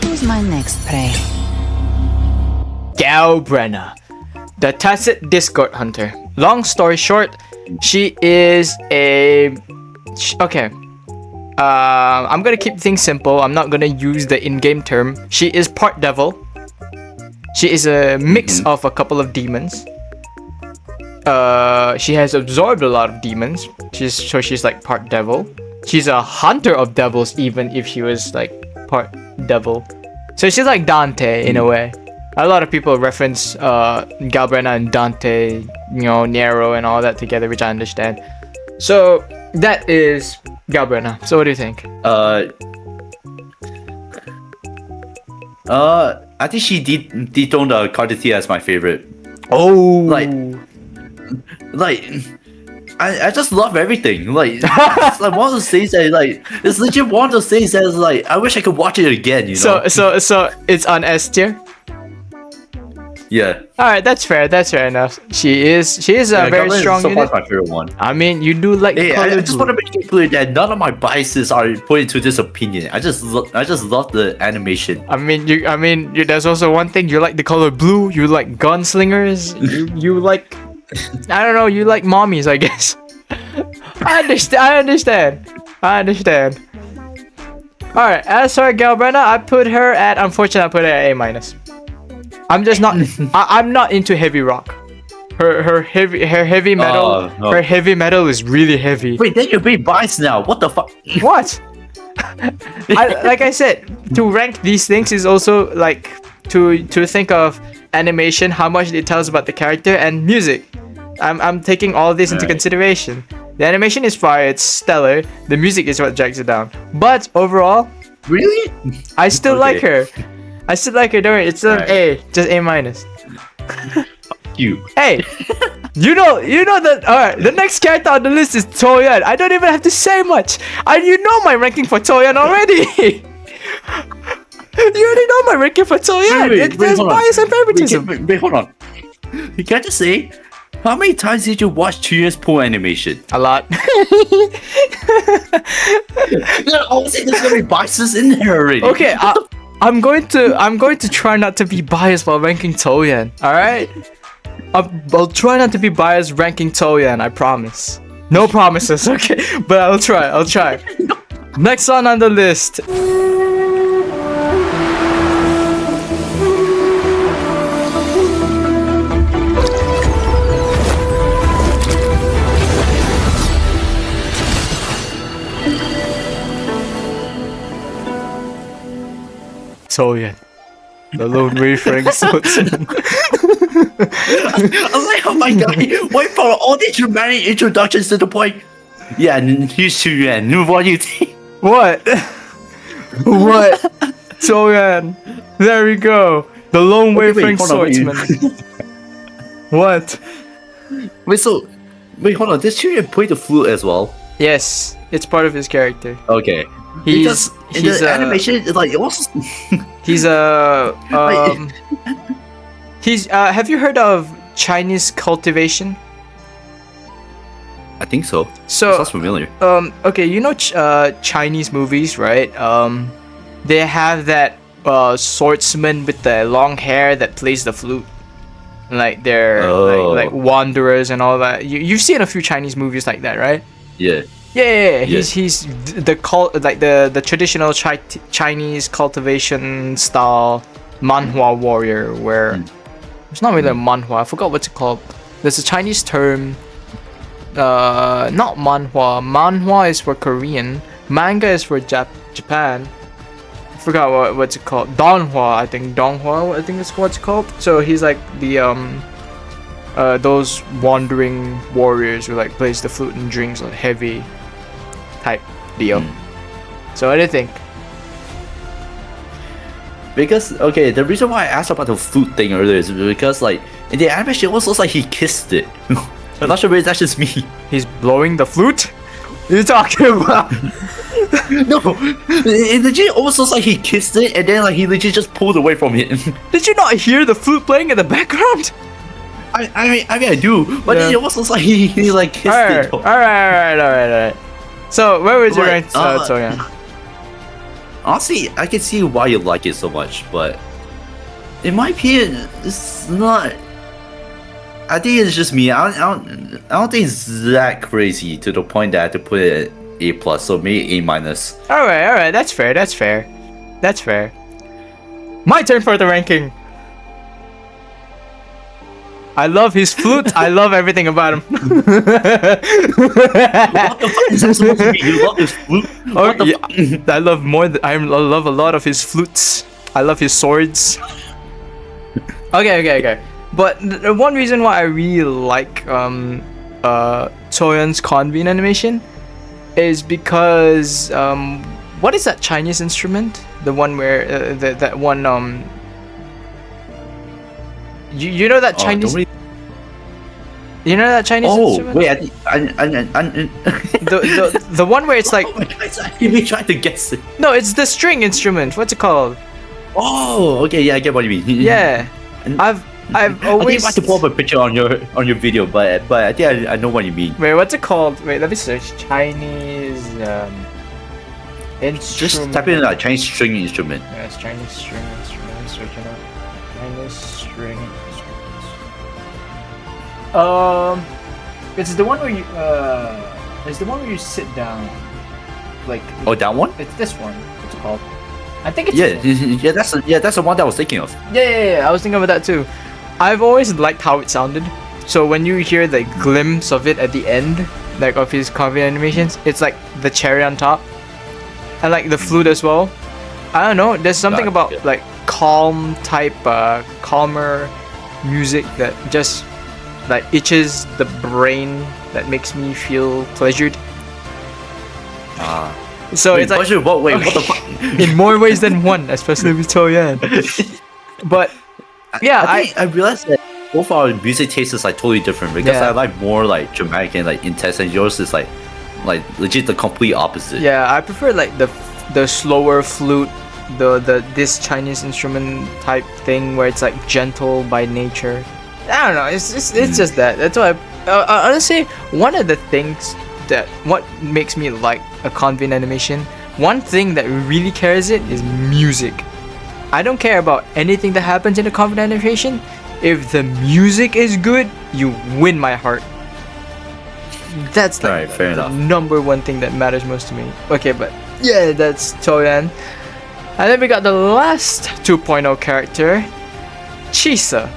Who's my next prey? Galbrena, the Tacit Discord Hunter. Long story short, she is a... Okay. I'm gonna keep things simple. I'm not gonna use the in-game term. She is part devil. She is a mix of a couple of demons. She has absorbed a lot of demons. She's like part devil. She's a hunter of devils, even if she was like part devil. So she's like Dante in a way. A lot of people reference Galbrena and Dante, you know, Nero and all that together, which I understand. So that is Galbrena. So what do you think? I think she dethroned Cartethyia as my favorite. Oh, I just love everything. Like, it's like one of those things that like it's legit one of those things that's like I wish I could watch it again. You know. So it's on S tier. Yeah. All right, that's fair. That's fair enough. She is a very Galbrena strong is so unit. far my favorite one. I mean, you do like Hey, color I just blue. want to make it clear that none of my biases are put into this opinion. I just love the animation. I mean, there's also one thing. You like the color blue. You like gunslingers. you like, I don't know. You like mommies, I guess. I understand. All right. As for Galbrena, unfortunately, I put her at A-. I'm just not. I'm not into heavy rock. Her heavy metal. Oh, no. Her heavy metal is really heavy. Wait, then you're being biased now. What the fuck? What? Like I said, to rank these things is also like to think of animation, how much it tells about the character, and music. I'm taking all this into consideration. The animation is fire, it's stellar. The music is what drags it down. But overall, Really? I still like her. Don't worry. It's still an A, just A-. You. Hey, you know that. All right, the next character on the list is Qiuyuan. I don't even have to say much. You know my ranking for Qiuyuan already. You already know my ranking for Qiuyuan. There's bias and favoritism. Wait, hold on. You can't just say. How many times did you watch Qiuyuan's pool animation? A lot. Obviously, there's gonna be biases in there already. Okay, I'm going to try not to be biased while ranking Qiuyuan. All right. I'll try not to be biased ranking Qiuyuan. I promise. No promises, okay? But I'll try. Next one on the list. Qiuyuan, the lone wayfaring swordsman. I was like, oh my god, wait for all these dramatic introductions to the point. Yeah, and here's Qiuyuan. What do you think? What? What? Qiuyuan. There we go. The lone wayfaring hold on, wait. swordsman. What? Wait, hold on. Does Qiuyuan play the flute as well? Yes, it's part of his character. Okay. He's the animation is like also. He's have you heard of Chinese cultivation? I think so. So sounds familiar. Okay, you know Chinese movies, right? They have that swordsman with the long hair that plays the flute. Like they're like wanderers and all that. You've seen a few Chinese movies like that, right? Yeah. Yeah. He's the traditional Chinese cultivation style manhua warrior, where it's not really a manhua. I forgot what's it called. There's a Chinese term. Not manhua. Manhua is for Korean. Manga is for Japan. I forgot what's it called. Donghua, I think. Donghua, I think is what it's called. So he's like the those wandering warriors who like plays the flute and drinks like heavy type deal. So what do you think? Because okay, the reason why I asked about the flute thing earlier is because like in the animation it almost looks like he kissed it. I'm not sure if that's just me. He's blowing the flute? What are you talking about? No, it legit almost looks like he kissed it and then like he legit just pulled away from it. Did you not hear the flute playing in the background? I mean I do, but it almost looks like he like kissed it. Alright. So where was your rank? So yeah. Honestly, I can see why you like it so much, but in my opinion, it's not. I think it's just me. I don't think it's that crazy to the point that I have to put it A plus, so maybe A minus. Alright, that's fair. My turn for the ranking. I love his flute. I love everything about him. What the fuck is that supposed to be? You love his flute? I love I love a lot of his flutes. I love his swords. Okay. But the one reason why I really like Qiuyuan's Convene animation is because what is that Chinese instrument? The one where that one you know that Chinese. You know that Chinese instrument? Wait, the one where it's like. Oh my God, I even tried to guess it. No, it's the string instrument. What's it called? Oh, okay, yeah, I get what you mean. Yeah, I've always. I have to pull up a picture on your video, but I think I know what you mean. Wait, what's it called? Wait, let me search Chinese instrument. Just type in a Chinese string instrument. Yeah, it's Chinese string instrument. Searching up Chinese string instruments. It's the one where you it's the one where you sit down, like. Oh, that one? It's this one. What's it called? I think it's. That's the one that I was thinking of. Yeah. I was thinking about that too. I've always liked how it sounded. So when you hear the glimpse of it at the end, like of his cover animations, it's like the cherry on top, and like the flute as well. I don't know. There's something about like calm type, calmer music that just like itches the brain, that makes me feel pleasured. So wait, it's like pleasure, what the fuck? in more ways than one, especially with Qiuyuan. But yeah, I realized that both our music tastes is like totally different because Yeah. I like more like dramatic and like intense, and yours is like legit the complete opposite. Yeah, I prefer like the slower flute, this Chinese instrument type thing where it's like gentle by nature. I don't know. It's just that. That's why. Honestly, one of the things that what makes me like a Convene animation, one thing that really carries it is music. I don't care about anything that happens in a Convene animation. If the music is good, you win my heart. That's like Alright, fair the enough. number one thing that matters most to me. Okay, but yeah, that's Qiuyuan. And then we got the last 2.0 character, Chisa.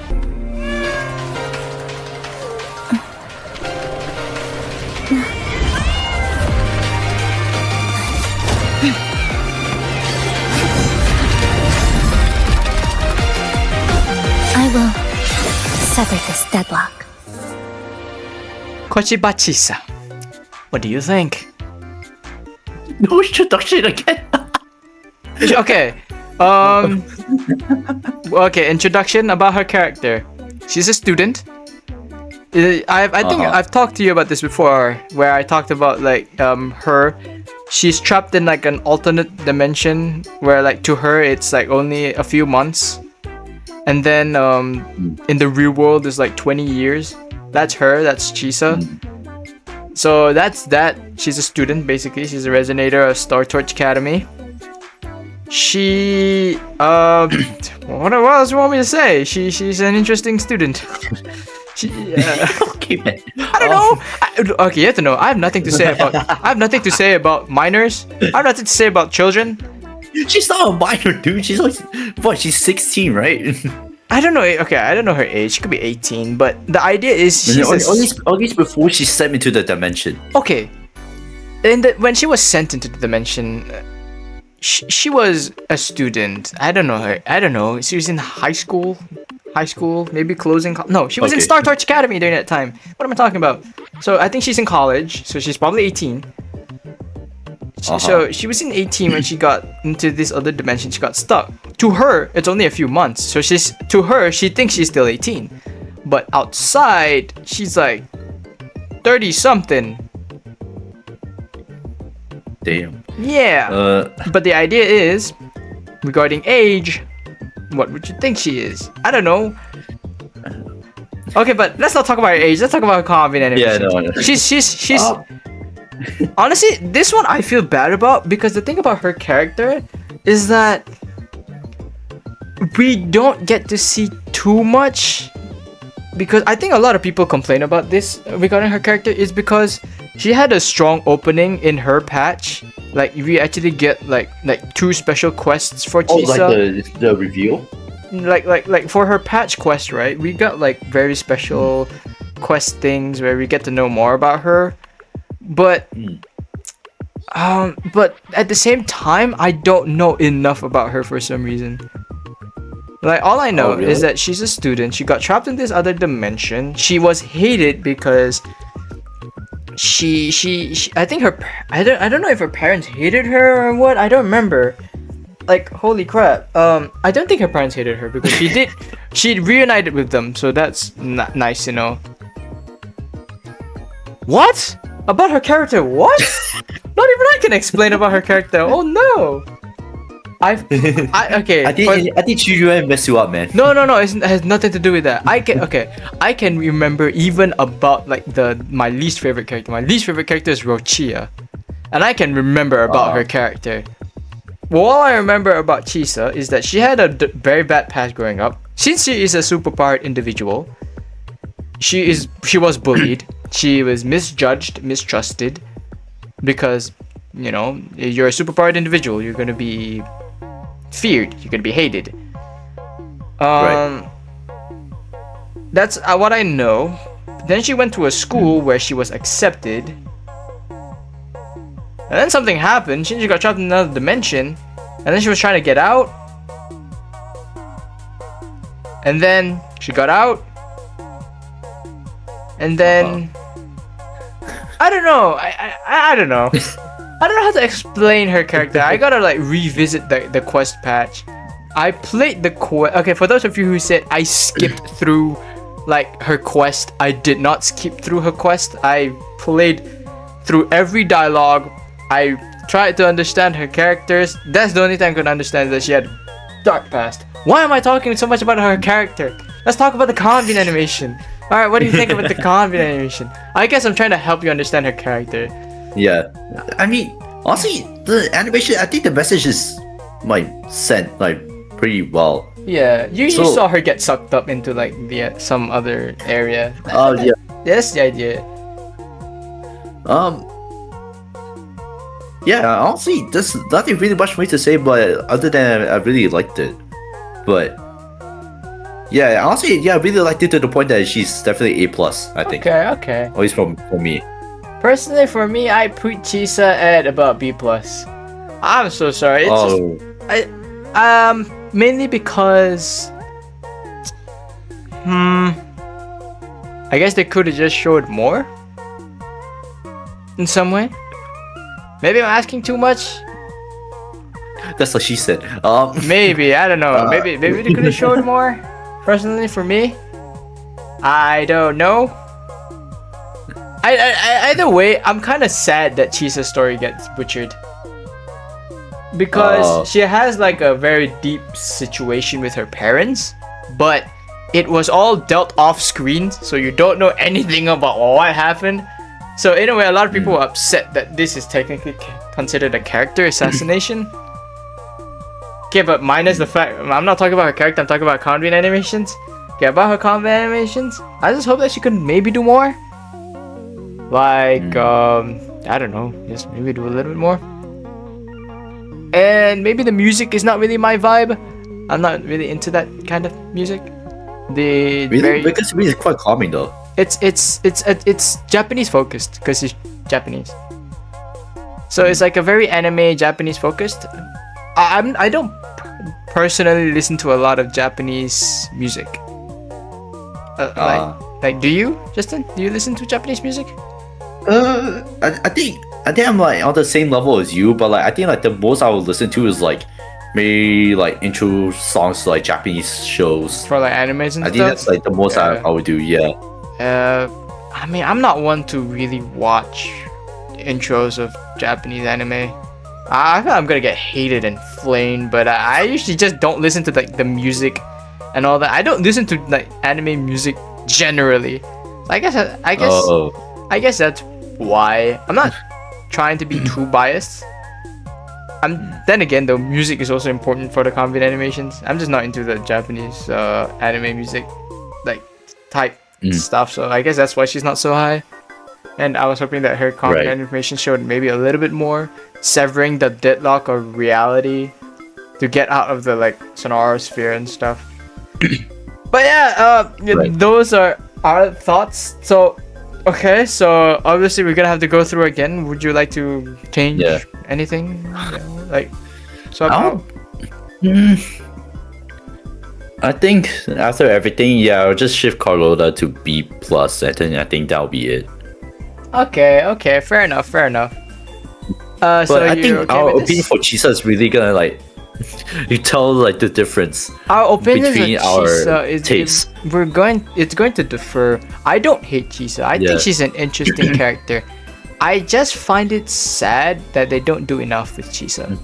I will sever this deadlock. Kochiba Chisa. What do you think? No introduction again. Okay. Okay, introduction about her character. She's a student. I think I've talked to you about this before, where I talked about like her. She's trapped in like an alternate dimension where like to her it's like only a few months, and then in the real world it's like 20 years. That's her. That's Chisa. So that's that. She's a student basically. She's a resonator of Star Torch Academy. She what else do you want me to say? She's an interesting student. Okay, man. I don't know. Okay, you have to know. I have nothing to say about. I have nothing to say about minors. I have nothing to say about children. She's not a minor, dude. She's like, what? She's 16, right? I don't know. Okay, I don't know her age. She could be 18, but the idea is she's at least before she's sent into the dimension. okay. when she was sent into the dimension, she was a student. I don't know. She was in high school, maybe closing. No, she was in Star Torch Academy during that time. What am I talking about? So I think she's in college. So she's probably 18. So she was in 18 when she got into this other dimension. She got stuck. To her, it's only a few months. So she thinks she's still 18, but outside she's like 30 something. Damn. Yeah. But the idea is, regarding age, what would you think she is? I don't know. Okay, but let's not talk about her age. Let's talk about her Convene animation. Yeah, no. She's. Honestly, this one I feel bad about because the thing about her character is that we don't get to see too much. Because I think a lot of people complain about this regarding her character is because she had a strong opening in her patch. Like we actually get like 2 special quests for Chisa. Oh, like the reveal? Like for her patch quest, right? We got like very special quest things where we get to know more about her. But at the same time, I don't know enough about her for some reason. Like all I know is that she's a student. She got trapped in this other dimension. She was hated because she I think I don't know if her parents hated her or what. I don't remember. Like holy crap. I don't think her parents hated her because she reunited with them. So that's nice to know. What? About her character? What? Not even I can explain about her character. Oh no. Okay. I think Qiuyuan messed you up, man. No. It has nothing to do with that. I can remember even about like my least favorite character. My least favorite character is Roccia, and I can remember about her character. Well, all I remember about Chisa is that she had a very bad past growing up. Since she is a superpowered individual, she was bullied. She was misjudged, mistrusted, because you're a superpowered individual. You're gonna be feared. You're gonna be hated. Right. That's what I know. Then she went to a school where she was accepted. And then something happened. She got trapped in another dimension. And then she was trying to get out. And then she got out. And then I don't know. I don't know. I don't know how to explain her character. I gotta like revisit the quest patch. I played the quest. Okay, for those of you who said I skipped through like her quest, I did not skip through her quest. I played through every dialogue. I tried to understand her characters. That's the only thing I could understand, that she had dark past. Why am I talking so much about her character? Let's talk about the Convene animation. Alright, what do you think about the Convene animation? I guess I'm trying to help you understand her character. Yeah. I mean, honestly, the animation, I think the message is like sent like pretty well. Yeah, you saw her get sucked up into like some other area. Oh yeah. That's the idea. Yeah, honestly, there's nothing really much for me to say, but other than I really liked it. But yeah, honestly, I really liked it to the point that she's definitely A+, I think. Okay. At least for me. Personally, for me, I put Chisa at about B+. I'm so sorry. It's just, mainly because I guess they could have just showed more in some way. Maybe I'm asking too much. That's what she said. Maybe, I don't know. Maybe they could have showed more. Personally, for me, I don't know. Either way, I'm kind of sad that Chisa's story gets butchered. Because she has like a very deep situation with her parents, but it was all dealt off screen, so you don't know anything about what happened. So in a way, a lot of people were upset that this is technically considered a character assassination. Okay, but minus the fact, I'm not talking about her character, I'm talking about Convene animations. Okay, about her Convene animations, I just hope that she could maybe do more. Like, I don't know, just maybe do a little bit more. And maybe the music is not really my vibe. I'm not really into that kind of music. Because the music is quite calming though. It's Japanese focused because it's Japanese. So it's like a very anime Japanese focused. I don't personally listen to a lot of Japanese music. Like, do you, Justin? Do you listen to Japanese music? I think I'm like on the same level as you, but like I think like the most I would listen to is like maybe like intro songs to like Japanese shows. For like animes and stuff? I think that's like the most I would do, yeah. I mean, I'm not one to really watch intros of Japanese anime. I feel I'm gonna get hated and flamed, but I usually just don't listen to like the music and all that. I don't listen to like anime music generally. I guess that's why. I'm not trying to be too biased. Then again, the music is also important for the Convene animations. I'm just not into the Japanese anime music like type stuff, so I guess that's why she's not so high. And I was hoping that her Convene animation showed maybe a little bit more, severing the deadlock of reality to get out of the like sonora sphere and stuff. But yeah, those are our thoughts. So okay, so obviously we're gonna have to go through again. Would you like to change anything? Like, so I think after everything, I'll just shift Carlotta to B+, and I think that'll be it. Okay, fair enough. But so I think our opinion for Chisa is really gonna like you tell like the difference. Our opinions between on Chisa our tastes. It's going to differ. I don't hate Chisa. I think she's an interesting character. I just find it sad that they don't do enough with Chisa.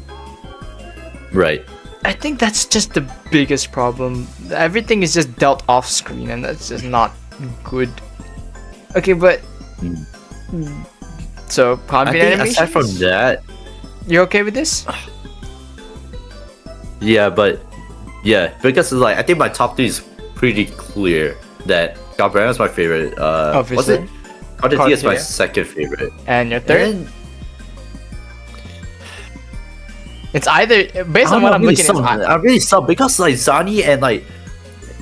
Right. I think that's just the biggest problem. Everything is just dealt off screen, and that's just not good. Okay, but so Convene animations. Aside from that, you're okay with this? because it's like I think my top 3 is pretty clear. That Galbrena is my favorite. Obviously. Was it? Cartethyia is my second favorite. And your third? It's either based on what I'm looking at. I'm really stuck because like Zani and like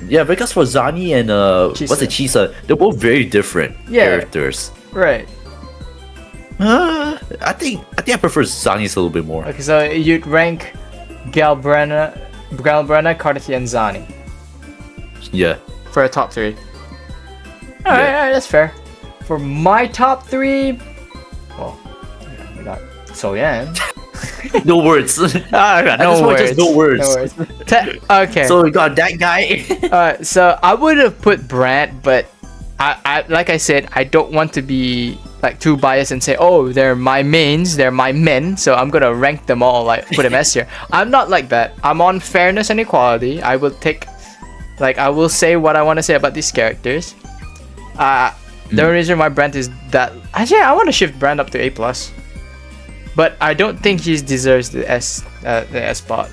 because for Zani and Chisa, they're both very different characters. Right. I think I prefer Zani's a little bit more. Okay, so you'd rank Galbrena, Cartethyia, and Zani. Yeah. For a top 3. Alright, that's fair. For my top 3, well, we got Qiuyuan. No words. No words. No words. Okay. So we got that guy. So I would have put Brant, but I like I said, I don't want to be like too biased and say, oh, they're my mains, they're my men, so I'm gonna rank them all, like put them S tier. I'm not like that. I'm on fairness and equality. I will say what I want to say about these characters. The only reason why Brant is that, actually I want to shift Brant up to A+. But I don't think he deserves the S spot.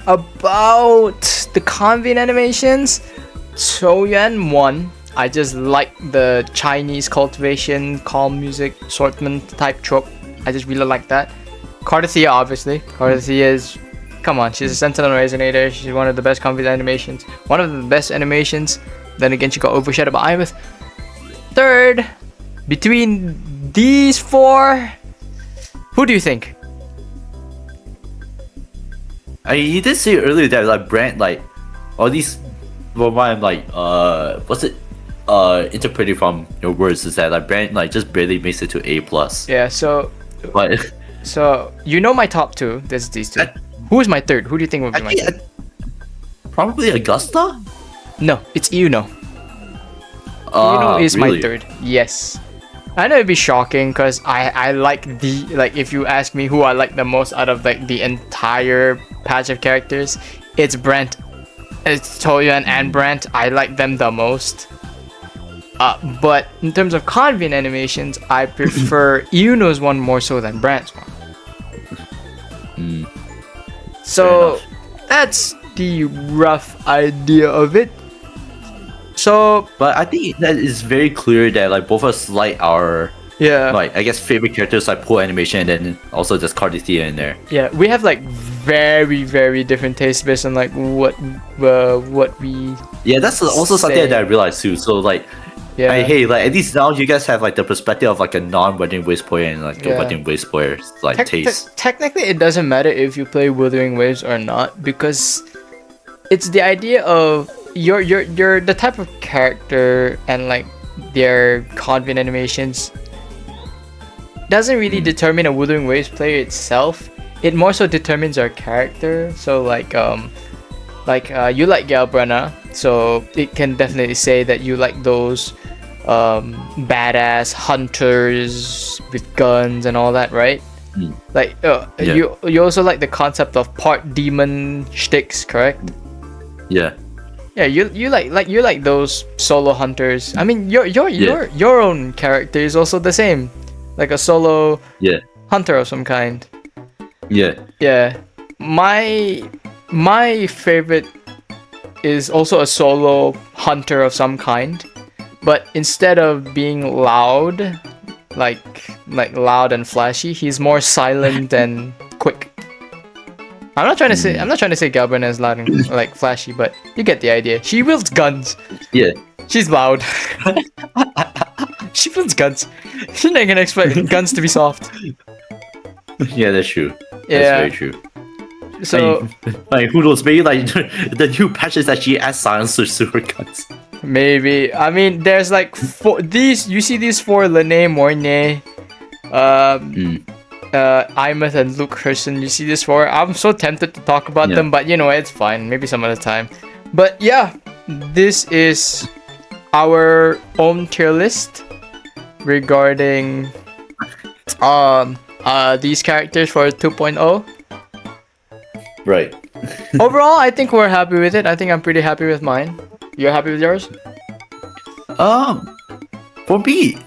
About the Convene animations, Qiuyuan 1. I just like the Chinese cultivation, calm music, swordsman type trope. I just really like that. Cartethyia, obviously. Cartethyia is, come on, she's a sentinel resonator. She's one of the best Convene animations. One of the best animations. Then again, she got overshadowed by Iveth. Third, between these 4, who do you think? You did say earlier that like Brant, like all these, why I'm like interpreting from your words is that like Brant like just barely makes it to A+. Yeah, so but so you know my top 2. There's these 2. Who is my third? Who do you think would be my third? Probably Augusta? No, it's Iuno. Iuno is really? my third. Yes. I know it'd be shocking because I like if you ask me who I like the most out of like the entire patch of characters, it's Brant. It's Qiuyuan and Brant. I like them the most. But in terms of Convene animations, I prefer Iuno's one more so than Brant's one. So that's the rough idea of it. So, but I think that is very clear that like both of us like our like I guess favorite characters like pool animation and then also just Cartethyia in there. Yeah, we have like very very different tastes based on like what we. Yeah, that's also something that I realized too. So like Yeah. Hey, like at least now you guys have like the perspective of like a non-Wuthering Waves player and like the Yeah. Wuthering Waves player's like taste. Technically, it doesn't matter if you play Wuthering Waves or not, because it's the idea of you're the type of character and like their Convene animations doesn't really determine a Wuthering Waves player itself. It more so determines our character. So like you like Galbrena, so it can definitely say that you like those badass hunters with guns and all that, right? Like you also like the concept of part demon shticks, correct? Yeah. Yeah, you like those solo hunters. I mean, your own character is also the same, like a solo hunter of some kind. Yeah. Yeah, my favorite is also a solo hunter of some kind, but instead of being loud, like loud and flashy, he's more silent and quick. I'm not trying to say Galbrena is loud and like flashy, but you get the idea. She wields guns. Yeah. She's loud. She wields guns. You're not gonna expect guns to be soft. Yeah, that's true. Yeah. That's very true. So like who knows? Maybe like the new patches that she adds silencers to her guns. maybe. I mean, there's like you see these four: Lene, Mornay, Imeth, and Luke Herson. You see these four. I'm so tempted to talk about them, but you know, it's fine. Maybe some other time. But yeah, this is our own tier list regarding these characters for 2.0. Right. Overall, I think we're happy with it. I think I'm pretty happy with mine. You're happy with yours? For me,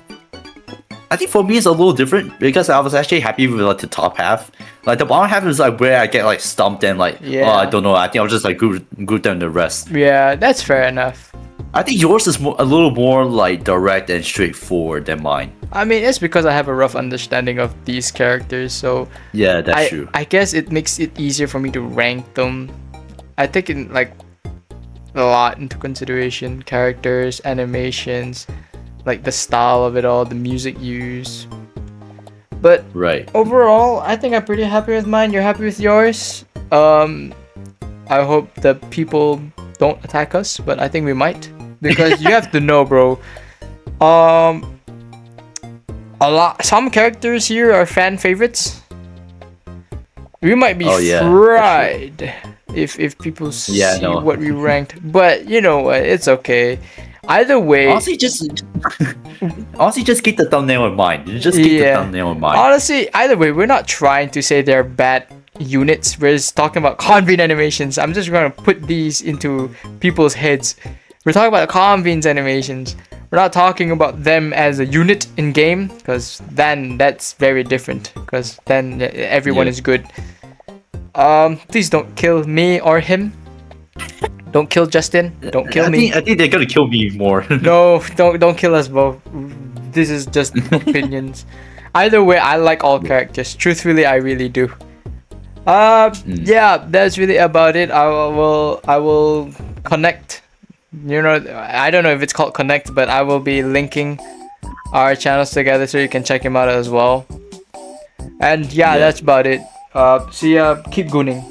I think for me it's a little different because I was actually happy with like the top half. Like the bottom half is like where I get like stumped and like I don't know. I think I'll just like group down the rest. Yeah, that's fair enough. I think yours is a little more like direct and straightforward than mine. I mean, it's because I have a rough understanding of these characters, so yeah, that's true. I guess it makes it easier for me to rank them. I take in like a lot into consideration: characters, animations, like the style of it all, the music used. But overall, I think I'm pretty happy with mine. You're happy with yours? I hope the people don't attack us, but I think we might, because you have to know, bro. Some characters here are fan favorites. We might be fried if people see what we ranked, but you know what? It's okay. Either way, honestly, just keep the thumbnail in mind. Just keep the thumbnail in mind. Honestly, either way, we're not trying to say they're bad units. We're just talking about Convene animations. I'm just gonna put these into people's heads. We're talking about Convene's animations. We're not talking about them as a unit in game, because then that's very different. Because then everyone is good. Please don't kill me or him. Don't kill Justin. Don't kill me. I think they're gonna kill me more. No, don't kill us both. This is just opinions. Either way, I like all characters. Truthfully, I really do. Yeah, that's really about it. I will connect. You know, I don't know if it's called connect, but I will be linking our channels together so you can check him out as well. And yeah, that's about it. See ya. Keep gooning.